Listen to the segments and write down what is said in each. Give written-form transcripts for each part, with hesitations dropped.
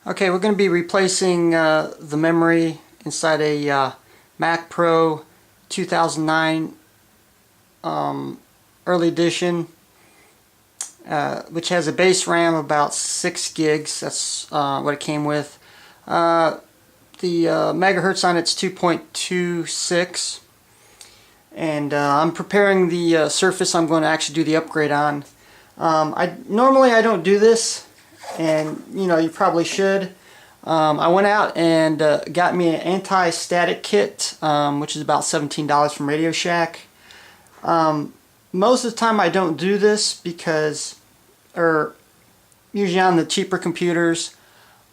Okay, we're going to be replacing the memory inside a Mac Pro 2009 early edition, which has a base RAM of about 6 gigs. That's what it came with. The megahertz on it's 2.26, and I'm preparing the surface I'm going to actually do the upgrade on. Normally I don't do this, and you probably should. I went out and got me an anti-static kit, which is about $17 from Radio Shack. Most of the time I don't do this because, usually on the cheaper computers,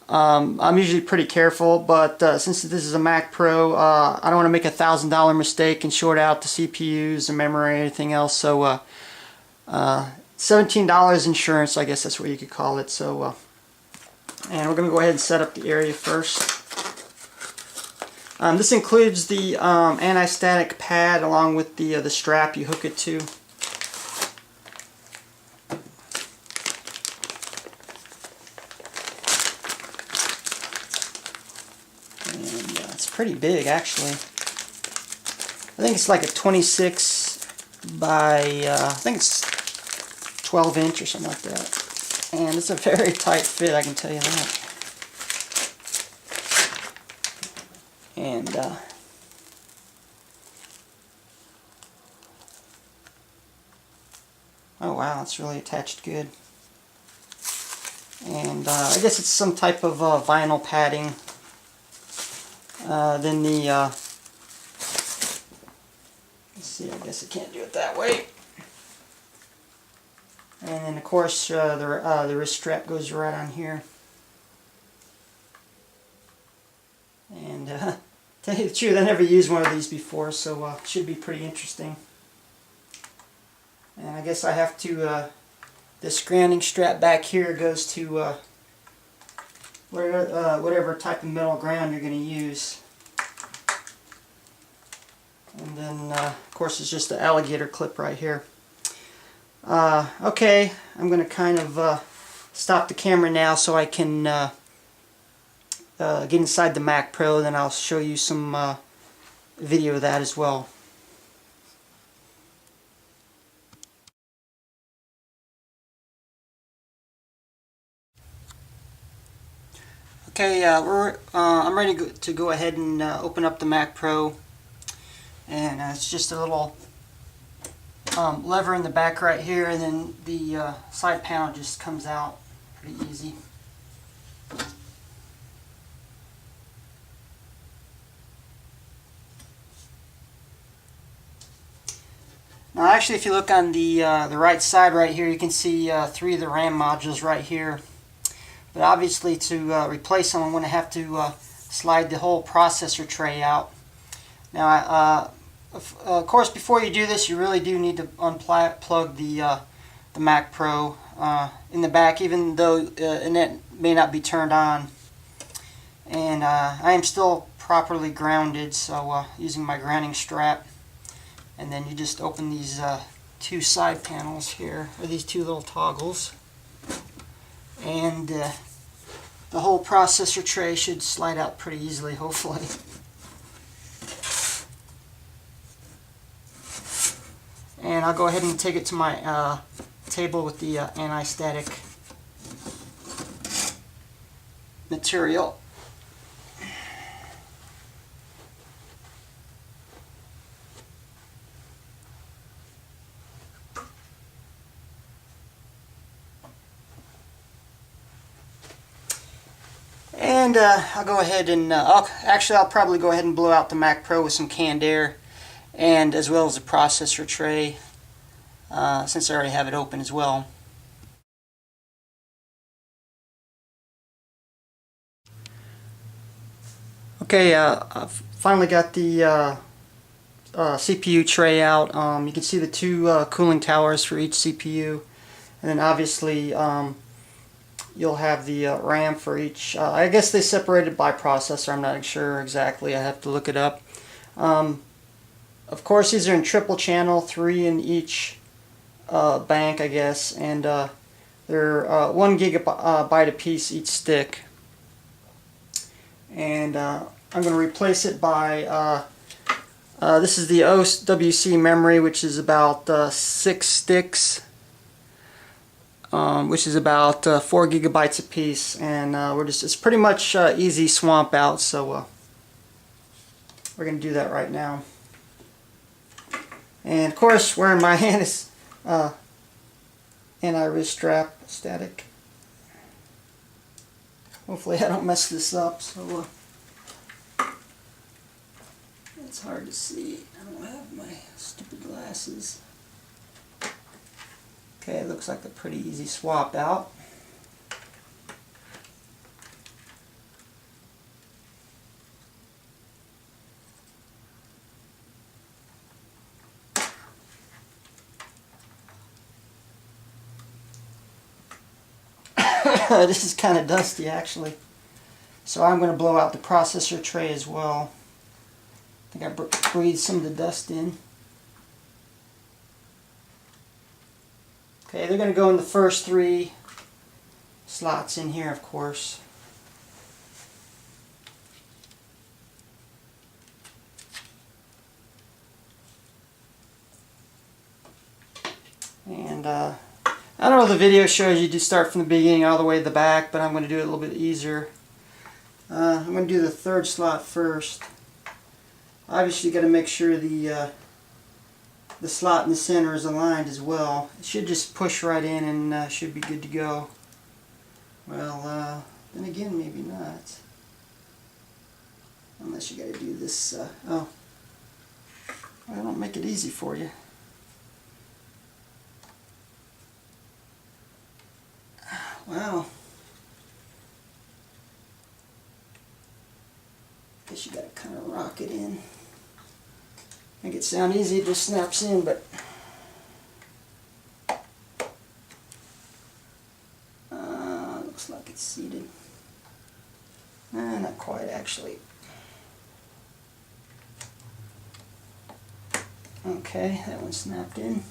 I'm usually pretty careful, but since this is a Mac Pro, I don't want to make a $1,000 mistake and short out the CPUs, the memory, and anything else. So $17 insurance, I guess that's what you could call it. So, and we're going to go ahead and set up the area first. This includes the anti-static pad along with the strap you hook it to. And it's pretty big, actually. I think it's like a 26 by I think it's 12 inch or something like that. And it's a very tight fit, I can tell you that. And oh wow, it's really attached good. And I guess it's some type of vinyl padding. Then the let's see, I guess I can't do it that way. And then of course the wrist strap goes right on here. And tell you the truth, I never used one of these before, so it should be pretty interesting. And I guess I have to, this grounding strap back here goes to whatever type of metal ground you're going to use. And then of course it's just the alligator clip right here. Okay, I'm going to kind of stop the camera now so I can get inside the Mac Pro, then I'll show you some video of that as well. Okay, I'm ready to go ahead and open up the Mac Pro, and it's just a little lever in the back right here, and then the side panel just comes out pretty easy. Now actually, if you look on the right side right here, you can see 3 of the RAM modules right here. But obviously to replace them, I'm going to have to slide the whole processor tray out. Now of course, before you do this, you really do need to unplug the Mac Pro in the back, even though it may not be turned on. And I am still properly grounded, so using my grounding strap. And then you just open these 2 side panels here, or these 2 little toggles. And the whole processor tray should slide out pretty easily, hopefully. And I'll go ahead and take it to my table with the anti-static material. And I'll go ahead and I'll probably go ahead and blow out the Mac Pro with some canned air, and as well as the processor tray, since I already have it open as well. Okay, I've finally got the CPU tray out. You can see the 2 cooling towers for each CPU, and then obviously you'll have the RAM for each. I guess they separated by processor. I'm not sure exactly. I have to look it up. Of course, these are in triple channel, 3 in each bank, I guess, and they're 1 gigabyte a piece each stick. and I'm going to replace it by this is the OWC memory, which is about 6 sticks, which is about 4 gigabytes a piece, and it's pretty much easy swamp out, so we're going to do that right now. And of course, wearing my anti-wrist strap, static. Hopefully I don't mess this up, so it's hard to see. I don't have my stupid glasses. Okay, it looks like a pretty easy swap out. This is kind of dusty actually, so I'm going to blow out the processor tray as well. I think I breathed some of the dust in. Okay, they're going to go in the first 3 slots in here, of course. And I don't know if the video shows you to start from the beginning all the way to the back, but I'm going to do it a little bit easier. I'm going to do the 3rd slot first. Obviously, you got to make sure the slot in the center is aligned as well. It should just push right in and should be good to go. Well, then again, maybe not. Unless you got to do this. Oh, well, I don't make it easy for you. Wow. Guess you gotta kind of rock it in. Make it sound easy, it just snaps in, but looks like it's seated. Not quite actually. Okay, that one snapped in.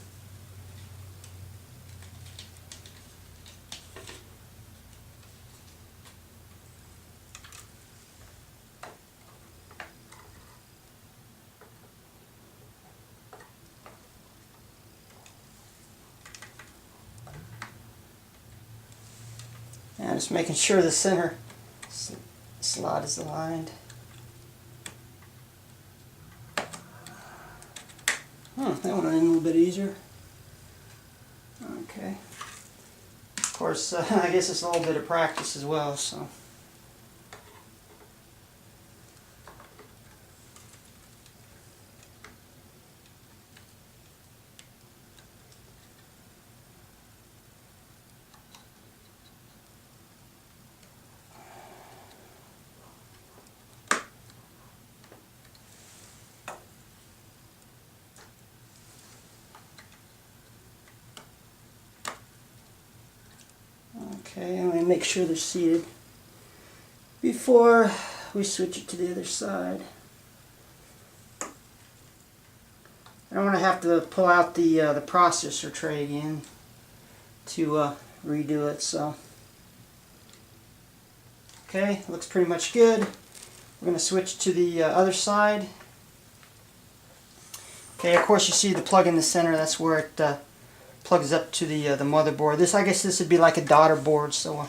Now just making sure the center slot is aligned. That one went in a little bit easier. Okay. Of course, I guess it's a little bit of practice as well, so. Okay, I'm going to make sure they're seated before we switch it to the other side. I don't want to have to pull out the processor tray again to redo it. So, okay, looks pretty much good. We're going to switch to the other side. Okay, of course you see the plug in the center. That's where it plugs up to the motherboard. I guess this would be like a daughter board. So,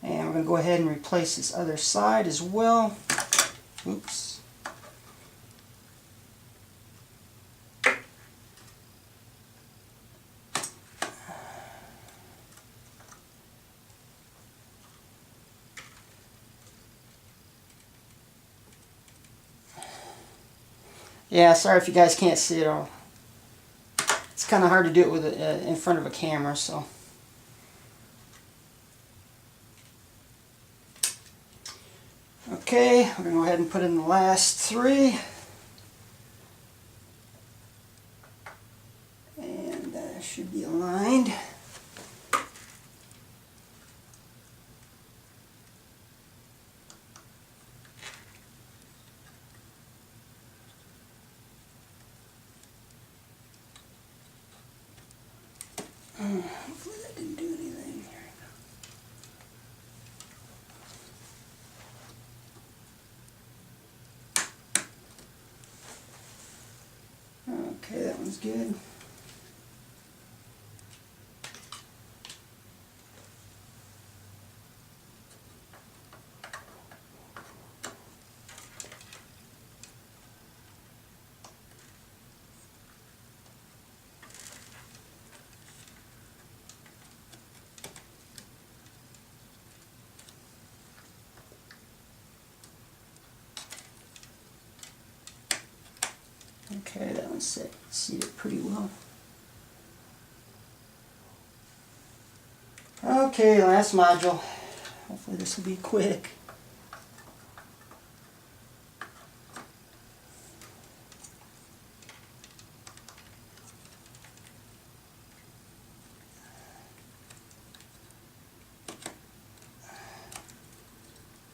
and we're going to go ahead and replace this other side as well. Oops. Yeah, sorry if you guys can't see it all. It's kind of hard to do it with in front of a camera, so. Okay, we're going to go ahead and put in the last 3. And should be aligned. Hopefully that didn't do anything. Here we one's good. Okay, that one's set, seated pretty well. Okay, last module. Hopefully this will be quick.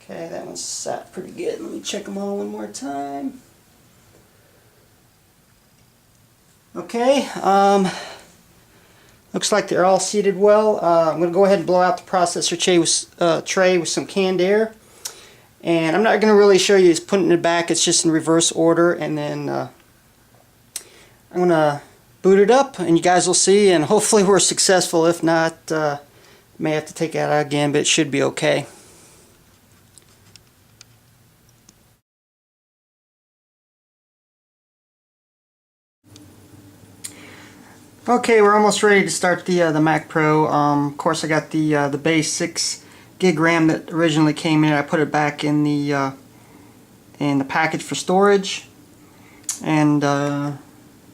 Okay, that one's sat pretty good. Let me check them all one more time. Okay, looks like they're all seated well. I'm going to go ahead and blow out the processor tray with some canned air. And I'm not going to really show you just putting it back, it's just in reverse order. And then I'm going to boot it up and you guys will see, and hopefully we're successful. If not, may have to take it out again, but it should be okay. Okay, we're almost ready to start the Mac Pro. Of course, I got the base 6 gig RAM that originally came in. I put it back in the package for storage, and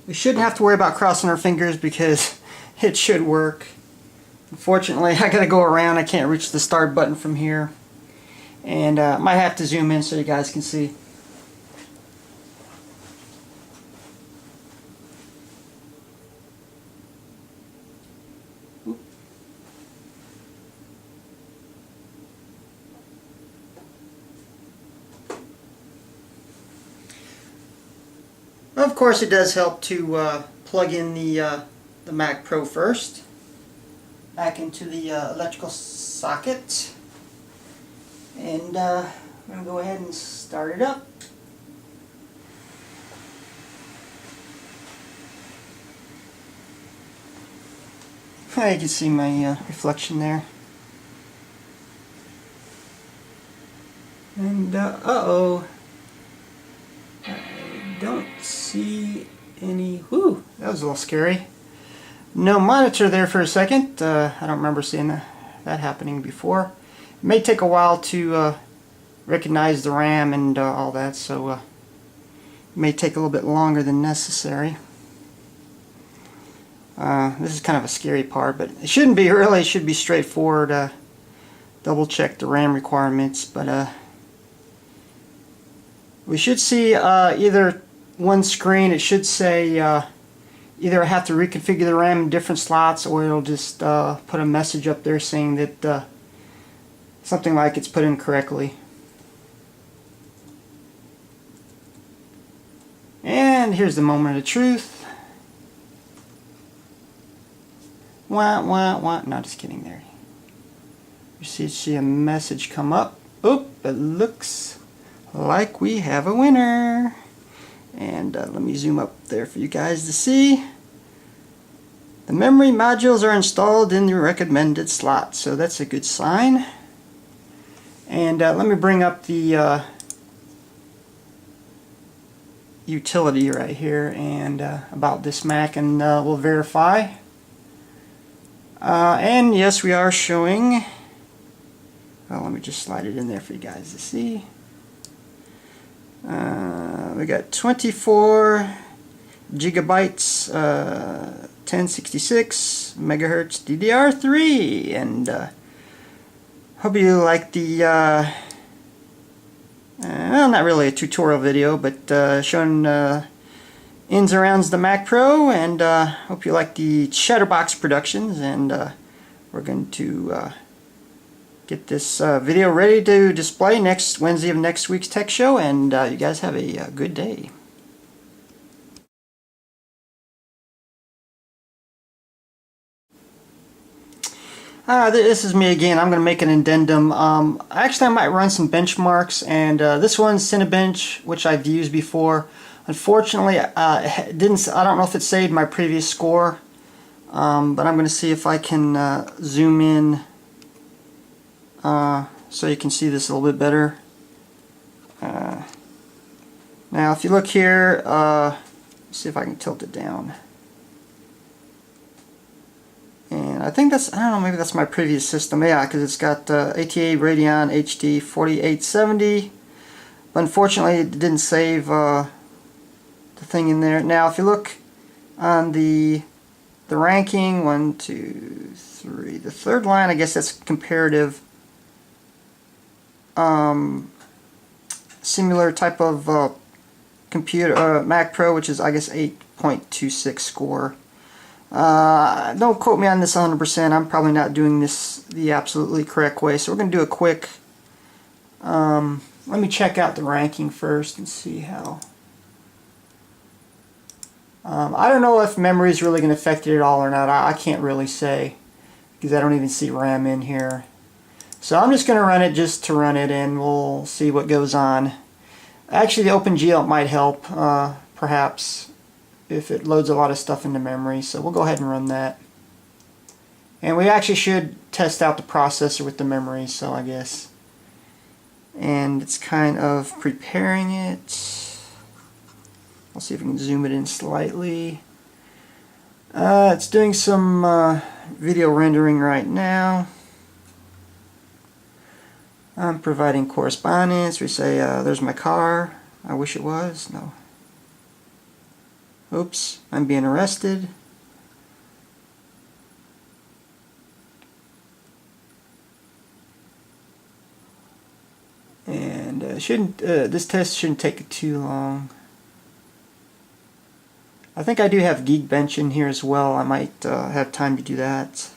we shouldn't have to worry about crossing our fingers because it should work. Unfortunately, I gotta go around. I can't reach the start button from here, and might have to zoom in so you guys can see. Of course, it does help to plug in the Mac Pro first back into the electrical socket, and I'm going to go ahead and start it up. You can see my reflection there. And uh-oh. Don't see any. Whoo, that was a little scary. No monitor there for a second. I don't remember seeing that happening before. It may take a while to recognize the RAM and all that, so it may take a little bit longer than necessary. This is kind of a scary part, but it shouldn't be really. It should be straightforward. Double check the RAM requirements, but we should see either one screen. It should say either I have to reconfigure the RAM in different slots, or it'll just put a message up there saying that something like it's put in correctly. And here's the moment of truth. Wah, wah, wah. No, just kidding there. You see a message come up. Oop, it looks like we have a winner. And let me zoom up there for you guys to see. The memory modules are installed in the recommended slot, so that's a good sign. And let me bring up the utility right here and about this Mac, and we'll verify. And yes, we are showing. Well, let me just slide it in there for you guys to see. We got 24 gigabytes, 1066 megahertz DDR3, and hope you like the well, not really a tutorial video, but showing ins and arounds the Mac Pro, and hope you like the Chatterbox Productions, and we're going to get this video ready to display next Wednesday of next week's tech show, and you guys have a good day. This is me again. I'm going to make an addendum. Actually, I might run some benchmarks, and this one's Cinebench, which I've used before. Unfortunately, it didn't. I don't know if it saved my previous score, but I'm going to see if I can zoom in so you can see this a little bit better. Now, if you look here, see if I can tilt it down. And I think that's, I don't know, maybe that's my previous system. Yeah, because it's got ATA Radeon HD 4870. But unfortunately, it didn't save the thing in there. Now, if you look on the ranking, 1, 2, 3, the third line, I guess that's comparative. Similar type of computer, Mac Pro, which is, I guess, 8.26 score. Don't quote me on this 100%. I'm probably not doing this the absolutely correct way. So we're going to do a quick, let me check out the ranking first and see how. I don't know if memory is really going to affect it at all or not. I can't really say because I don't even see RAM in here. So I'm just going to run it just to run it, and we'll see what goes on. Actually, the OpenGL might help, perhaps, if it loads a lot of stuff into memory. So we'll go ahead and run that. And we actually should test out the processor with the memory, so I guess. And it's kind of preparing it. I'll see if we can zoom it in slightly. It's doing some video rendering right now. I'm providing correspondence. We say, there's my car. I wish it was. No. Oops, I'm being arrested. And this test shouldn't take too long. I think I do have Geekbench in here as well. I might have time to do that.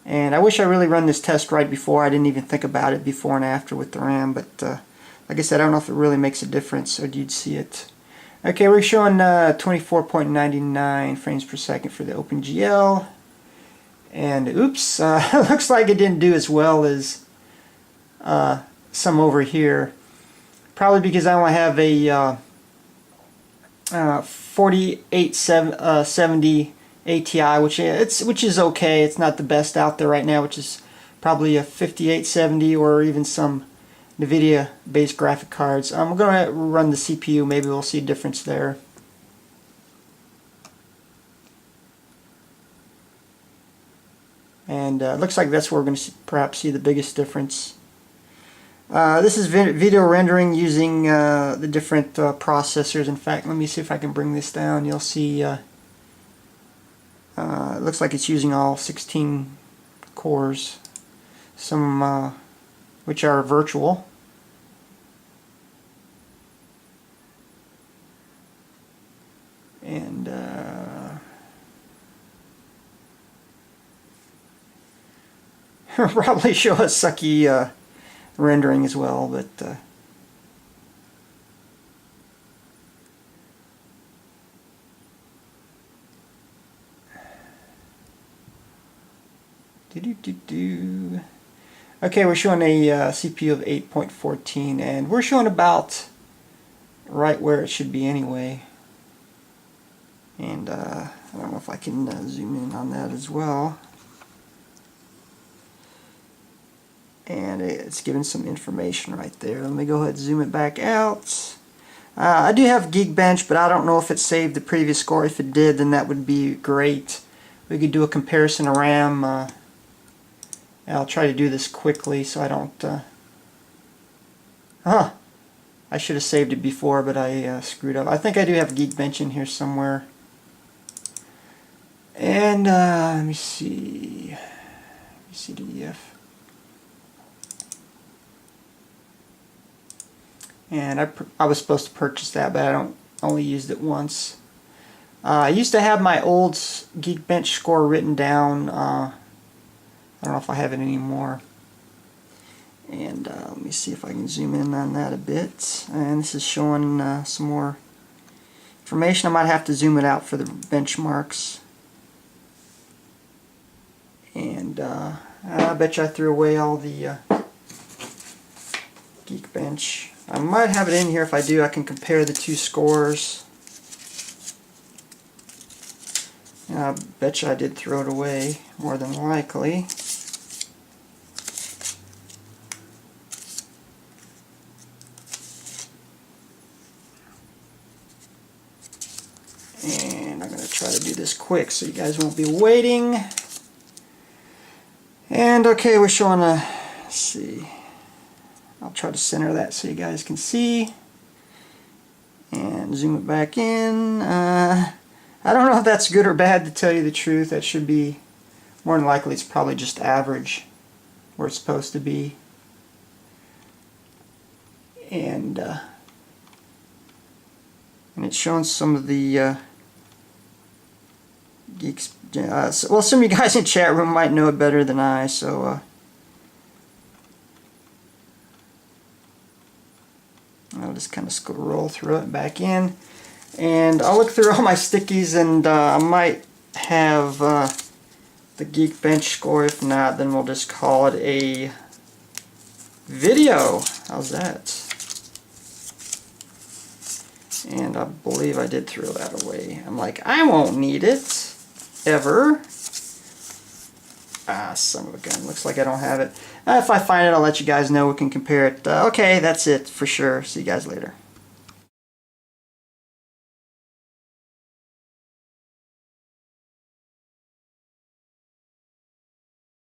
And I wish I really run this test right before. I didn't even think about it before and after with the RAM, but like I said, I don't know if it really makes a difference, or you'd see it. Okay, we're showing 24.99 frames per second for the OpenGL. And oops, looks like it didn't do as well as some over here. Probably because I only have a 4870 ATI, which is okay. It's not the best out there right now, which is probably a 5870 or even some NVIDIA based graphic cards. We're going to run the CPU. Maybe we'll see a difference there. And it looks like that's where we're going to perhaps see the biggest difference. This is video rendering using the different processors. In fact, let me see if I can bring this down. You'll see it looks like it's using all 16 cores, some which are virtual. And probably show a sucky rendering as well, but okay, we're showing a CPU of 8.14, and we're showing about right where it should be anyway. And I don't know if I can zoom in on that as well. And it's giving some information right there. Let me go ahead and zoom it back out. I do have Geekbench, but I don't know if it saved the previous score. If it did, then that would be great. We could do a comparison of RAM. I'll try to do this quickly so I don't... I should have saved it before, but I screwed up. I think I do have Geekbench in here somewhere. And let me see. CDF. And I was supposed to purchase that, but I only used it once. I used to have my old Geekbench score written down. I don't know if I have it anymore. And let me see if I can zoom in on that a bit. And this is showing some more information. I might have to zoom it out for the benchmarks. And I bet you I threw away all the Geekbench. I might have it in here. If I do, I can compare the two scores. I bet you I did throw it away, more than likely. And I'm going to try to do this quick so you guys won't be waiting. And okay, we're showing a, let's see, I'll try to center that so you guys can see. And zoom it back in. I don't know if that's good or bad, to tell you the truth. That should be, more than likely it's probably just average where it's supposed to be. And it's showing some of the geeks. Well, some of you guys in the chat room might know it better than I, so I'll just kind of scroll through it back in. And I'll look through all my stickies, and I might have the Geekbench score. If not, then we'll just call it a video. How's that? And I believe I did throw that away. I'm like, I won't need it, ever. Ah, son of a gun. Looks like I don't have it. If I find it, I'll let you guys know. We can compare it. Okay, that's it for sure. See you guys later.